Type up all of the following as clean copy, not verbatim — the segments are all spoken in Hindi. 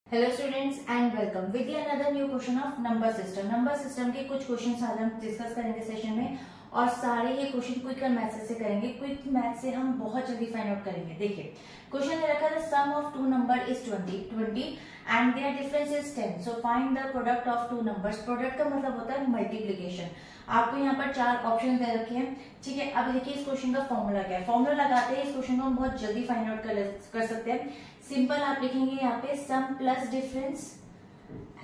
Hello students and welcome with another new question of number system. Number system के कुछ क्वेश्चन आज हम डिस्कस करेंगे सेशन में और सारे ये क्वेश्चन क्विक मैथ से करेंगे। क्विक मैथ से हम बहुत जल्दी फाइंड आउट करेंगे। देखिए क्वेश्चन दे रखा है sum of two number is 20 and their difference is 10, so find the product of two numbers. Product का मतलब होता है मल्टीप्लीकेशन। आपको यहाँ पर चार ऑप्शन दे रखे हैं, ठीक है। अब देखिए इस क्वेश्चन का फॉर्मूला क्या है। फॉर्मूला लगाते हैं इस क्वेश्चन को हम बहुत जल्दी फाइंड आउट कर सकते हैं। सिंपल आप लिखेंगे यहाँ पे सम प्लस डिफरेंस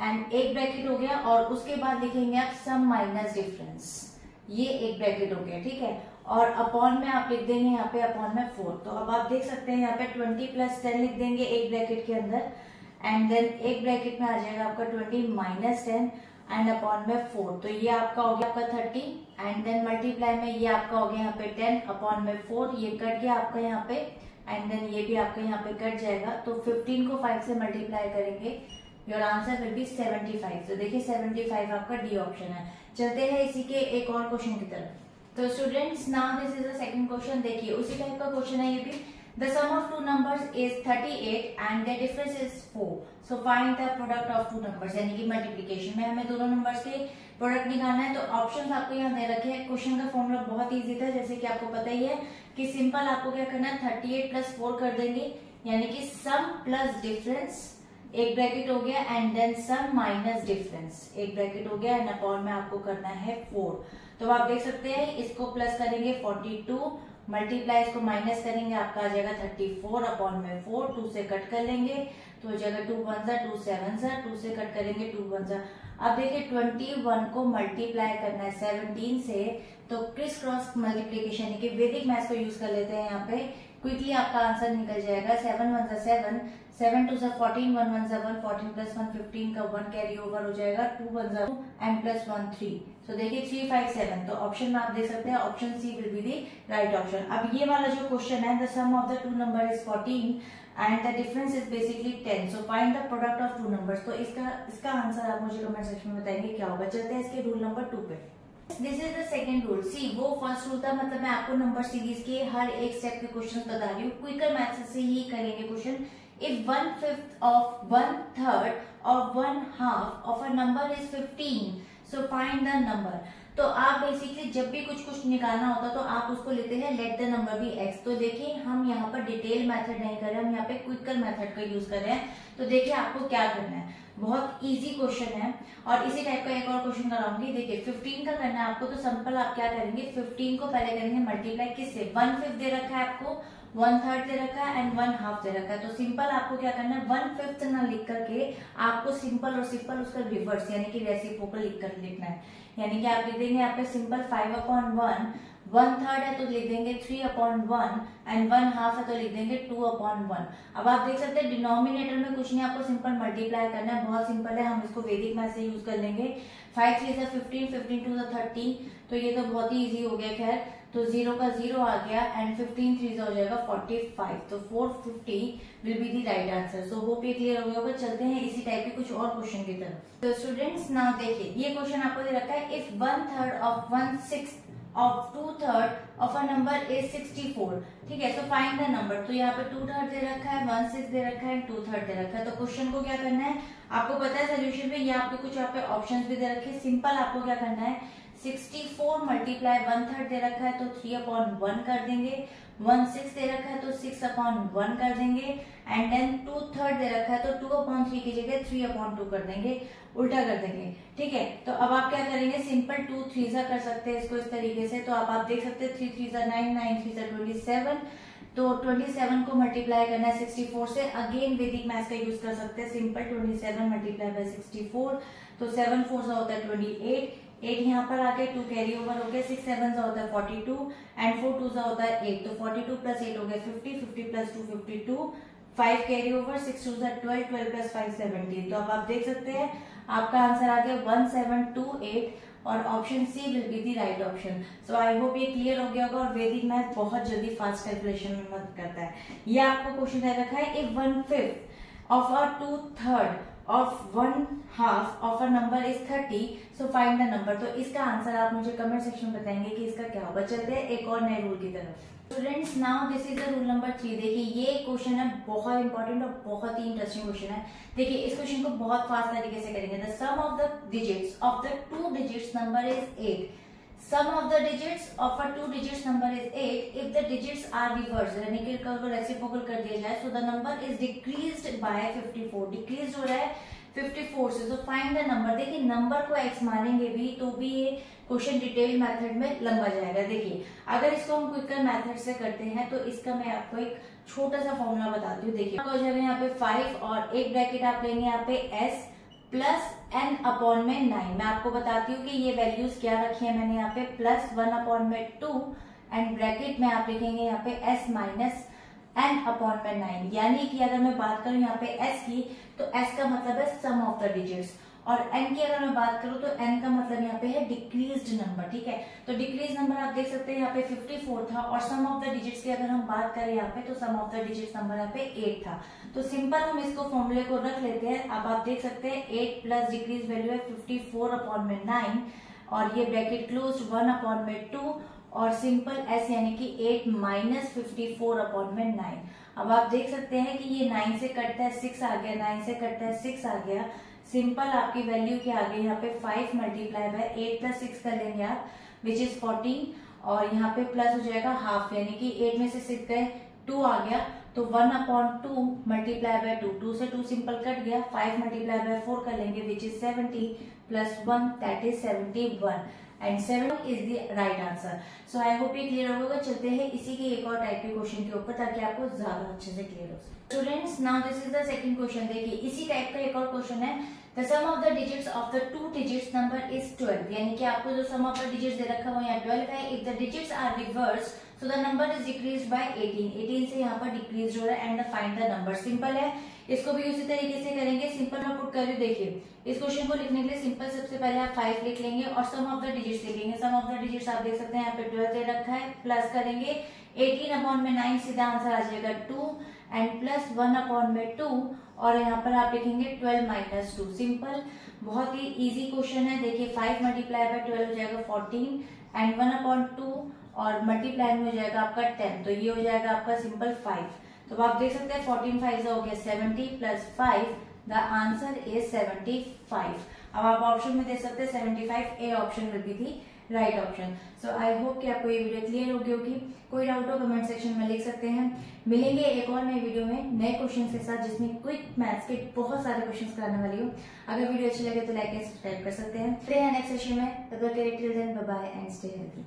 एंड एक ब्रैकेट हो गया और उसके बाद लिखेंगे आप सम माइनस डिफरेंस, ये एक ब्रैकेट हो गया, ठीक है। और अपॉन में आप लिख देंगे यहाँ पे अपॉन में 4। तो अब आप देख सकते हैं यहाँ पे 20 प्लस 10 लिख देंगे एक ब्रैकेट के अंदर एंड देन एक ब्रैकेट में आ जाएगा आपका 20 माइनस 10 एंड अपॉन में 4। तो ये आपका हो गया आपका 30 एंड देन मल्टीप्लाई में ये आपका हो गया यहाँ पे 10 अपॉन में 4, ये कट गया आपका यहाँ पे एंड देन ये भी आपका यहाँ पे कट जाएगा। तो 15 को 5 से मल्टीप्लाई करेंगे, योर आंसर विल बी 75। तो देखिए 75 आपका डी ऑप्शन है। चलते हैं इसी के एक और क्वेश्चन की तरफ। तो students now this is the second question. देखिए उसी टाइप का क्वेश्चन है ये भी। The sum of two numbers is 38 and their difference is 4. So find the product of two numbers, यानी कि मल्टीप्लीकेशन में हमें दोनों नंबर्स के प्रोडक्ट निकालना है। तो ऑप्शंस आपको यहाँ दे रखे हैं। क्वेश्चन का फॉर्मूला बहुत इजी था, जैसे कि आपको पता ही है कि सिंपल आपको क्या करना है 38 प्लस 4 कर देंगे, यानी कि सम प्लस डिफरेंस एक ब्रैकेट हो गया and then sum minus difference एक ब्रैकेट हो गया एंड अपॉन में आपको करना है 4। तो आप देख सकते हैं इसको प्लस करेंगे 42 मल्टीप्लाई इसको माइनस करेंगे, आपका आ जाएगा 34 अपॉन में 4। 2 से कट कर लेंगे तो हो जाएगा 2 1 2 7 2 से कट करेंगे 2 1। अब देखिए 21 को मल्टीप्लाई करना है 17 से, तो क्रिस क्रॉस मल्टीप्लीकेशन यानी कि वैदिक मैथ्स को यूज कर लेते हैं यहाँ पे। क्विकली आपका आंसर निकल जाएगा 7 1 7 7 2 14 1 1 1 14 प्लस 1 15 का 1 कैरी ओवर हो जाएगा 2 1 2 एंड प्लस 1 3। तो देखिए 3 5 7। तो ऑप्शन में आप देख सकते हैं option C will be the right option. अब ये वाला जो क्वेश्चन है the sum of the two number is 14 and the difference is basically 10, so find the product of two numbers. तो इसका आंसर आप मुझे कमेंट सेक्शन में बताएंगे क्या होगा। चलते हैं इसके रूल नंबर 2 पे। This is the second rule. See वो फर्स्ट रूल था, मतलब मैं आपको नंबर सीरीज के हर एक स्टेप के क्वेश्चन बता रही हूँ। क्विकर मैथ्स से ही करेंगे question. If 1/5 of 1/3 of 1/2 of a number is 15, so find the number। तो आप बेसिकली जब भी कुछ निकालना होता है तो आप उसको लेते हैं let the number be X. तो देखिए हम यहाँ पर डिटेल मेथड नहीं कर रहे हैं, हम यहाँ पे क्विकर मेथड का यूज कर रहे हैं। तो देखिए आपको क्या करना है, बहुत इजी क्वेश्चन है और इसी टाइप का एक और क्वेश्चन कराऊंगी। देखिए 15 का करना है आपको, तो सिंपल आप क्या करेंगे 15 को पहले करेंगे मल्टीप्लाई किससे, 1/5 दे रखा है आपको, 1/3 दे रखा है एंड 1/2 दे रखा है। तो सिंपल आपको क्या करना है 1/5 ना लिख करके आपको सिंपल और सिंपल उसका रिवर्स यानी कि रेसिप्रोकल लिखना है। यानी कि आप लिख देंगे यहाँ पे सिंपल 5/1, 1/3 है तो लिख देंगे 3/1 एंड 1/2 है तो लिख देंगे 2/1। अब आप देख सकते हैं डिनोमिनेटर में कुछ नहीं, आपको सिंपल मल्टीप्लाई करना है, बहुत सिंपल है। हम इसको वैदिक मैथ से यूज कर लेंगे। 5 3 से 15, 15 2 से 30, तो ये तो बहुत ही इजी हो गया। खैर तो 0 का 0 आ गया एंड 15 3 से हो जाएगा 45। तो 450 will be the right answer. So hope ये क्लियर हो गया होगा। चलते हैं इसी टाइप के कुछ और क्वेश्चन की तरफ। तो स्टूडेंट्स नाउ देखिए ये क्वेश्चन आपको दे रखा है if 1/3 of 1/6 of 2/3 of a number is 64, ठीक है। तो फाइंड द नंबर। तो यहाँ पे 2/3 दे रखा है, 1/6 दे रखा है, 2/3 दे रखा है। तो क्वेश्चन को क्या करना है आपको पता है सोल्यूशन में, ये आपके कुछ यहाँ पे ऑप्शंस भी दे रखे हैं। सिंपल आपको क्या करना है 64 मल्टीप्लाई 1/3 दे रखा है तो 3/1 कर देंगे, 1/6 दे रखा है तो 6/1 कर देंगे एंड देन 2/3 दे रखा है तो 2/3 की जगह 3/2 कर देंगे, उल्टा कर देंगे, ठीक है। तो अब आप क्या करेंगे सिंपल 2 3 कर सकते हैं इसको इस तरीके से। तो आप देख सकते हैं 3 3 9 9 3 27। तो 27 को मल्टीप्लाई करना है 64 से। अगेन वैदिक मैथ्स का यूज कर सकते हैं। सिंपल 27 मल्टीप्लाई बाय 64, तो 7 4 सा होता है 28, 8 यहाँ पर आके 2 कैरी ओवर हो गया, 6 7 सा होता है 42 एंड 4 2 सा होता है 8। तो 42 प्लस 8 हो गया 50, 50 प्लस 2 52, 5 कैरी ओवर, 6 2 सा 12, 12 प्लस 5 17। तो अब आप देख सकते हैं आपका आंसर आ गया 1728 और option C will be the right option. So I hope ये क्लियर हो गया होगा। और वैदिक मैथ बहुत जल्दी फास्ट कैलकुलेशन में मदद करता है। ये आपको क्वेश्चन दे रखा है if 1/5 of a 2/3 of 1/2 of a number is 30, so find the number। तो इसका आंसर आप मुझे कमेंट सेक्शन में बताएंगे कि इसका क्या होगा। चलते हैं एक और नए रूल की तरफ। Students now this is the rule number 3। देखिए ये क्वेश्चन है बहुत इंपॉर्टेंट और बहुत ही इंटरेस्टिंग क्वेश्चन है। देखिए इस क्वेश्चन को बहुत फास्ट तरीके से करेंगे। The sum of the digits of the 2 digits number is 8। Sum of the digits of a 2 digits number is 8 if the digits are reverse, यानी कि अगर रेसिप्रोकल कर दिया जाए, so the number is decreased by 54। Decrease हो रहा है 54 से, तो फाइंड द नंबर। देखिए नंबर को एक्स मानेंगे भी तो भी ये क्वेश्चन डिटेल मेथड में लंबा जाएगा। देखिए अगर इसको हम क्विकर मेथड से करते हैं तो इसका मैं आपको एक छोटा सा फॉर्मूला बताती हूँ। देखिए हो जाएगा यहाँ पे 5 और एक ब्रैकेट आप लेंगे यहाँ पे s प्लस n अपॉन में 9। मैं आपको बताती हूँ कि ये वैल्यूज क्या रखी है मैंने यहाँ पे, प्लस 1 अपॉन में 2 एंड ब्रैकेट में आप लिखेंगे यहाँ पे s माइनस n अपॉन में 9। यानी कि अगर मैं बात करूं यहाँ पे s की तो s का मतलब है सम ऑफ द डिजिट्स, और n की अगर मैं बात करूं तो n का मतलब यहाँ पे है डिक्रीज्ड नंबर। ठीक है, तो डिक्रीज नंबर आप देख सकते हैं यहाँ पे 54 था, और सम ऑफ द डिजिट्स की अगर हम बात करें यहाँ पे तो सम ऑफ द डिजिट्स नंबर यहाँ पे 8 था। तो सिंपल हम इसको फॉर्मूले को रख लेते हैं। अब आप देख सकते हैं 8 प्लस डिक्रीज वैल्यू है 54 अपॉन में 9, और ये ब्रैकेट क्लोज 1 अपॉन में 2 और सिंपल s यानी कि 8 माइनस 54 अपॉन में 9। अब आप देख सकते हैं कि ये 9 से कटता है 6 आ गया, 9 से कटता है 6 आ गया। सिंपल आपकी वैल्यू क्या आ गई यहाँ पे 5 मल्टीप्लाई बाय 8 प्लस 6 कर लेंगे आप, विच इज 14, और यहाँ पे प्लस हो जाएगा हाफ, यानी कि 8 में से 6 गए 2 आ गया, तो 1 अपॉन 2 मल्टीप्लाई बाय 2, 2 से 2 सिंपल कट गया, 5 मल्टीप्लाई बाय 4 कर लेंगे which is 70 plus 1 that is 71 and 7 is the right answer. So I hope ये क्लियर होगा। चलते हैं इसी के एक और टाइप के क्वेश्चन के ऊपर ताकि आपको ज्यादा अच्छे से क्लियर हो सके। Students now this is the second question. देखिए इसी टाइप का एक और क्वेश्चन है। The sum of the digits of the 2 digits number is 12, यानी कि आपको जो सम ऑफ द डिजिट्स दे रखा है वो यहाँ 12 है। If the digits are reverse so the number is decreased by 18 से यहाँ पर डिक्रीज हो रहा है, and find the number. Simple है, इसको भी उसी तरीके से करेंगे। सिंपल मैं पुट कर रही हूँ। देखिए इस क्वेश्चन को लिखने के लिए सिंपल सबसे पहले आप 5 लिख लेंगे और सम ऑफ द डिजिट्स लिखेंगे। सम ऑफ द डिजिट्स आप देख सकते हैं यहाँ पे 12 दे रखा है, प्लस करेंगे 18 अपॉन में 9, सीधा आंसर आ जाएगा 2 एंड प्लस 1 अपॉन में 2, और यहाँ पर आप लिखेंगे 12 माइनस 2। सिंपल, बहुत ही इजी क्वेश्चन है। देखिए 5 मल्टीप्लाई बाय 12 हो जाएगा 14 एंड 1 अपॉन 2 और मल्टीप्लाई में हो जाएगा आपका 10, तो ये हो जाएगा आपका सिंपल 5। तो आप देख सकते हैं 14 5 हो गया 70 प्लस 5, द आंसर इज 75। अब आप ऑप्शन में दे सकते हैं 75, A option will be the right option. So I hope कि आपको ये वीडियो क्लियर हो गई होगी। कोई डाउट हो कमेंट सेक्शन में लिख सकते हैं। मिलेंगे एक और नए वीडियो में नए क्वेश्चन के साथ, जिसमें क्विक मैथ्स के बहुत सारे क्वेश्चन कराने वाली हूँ। अगर वीडियो अच्छी लगे तो लाइक एंड सब्सक्राइब कर सकते हैं। नेक्स्ट सेशन में, तब तक के लिए till then bye bye and stay healthy.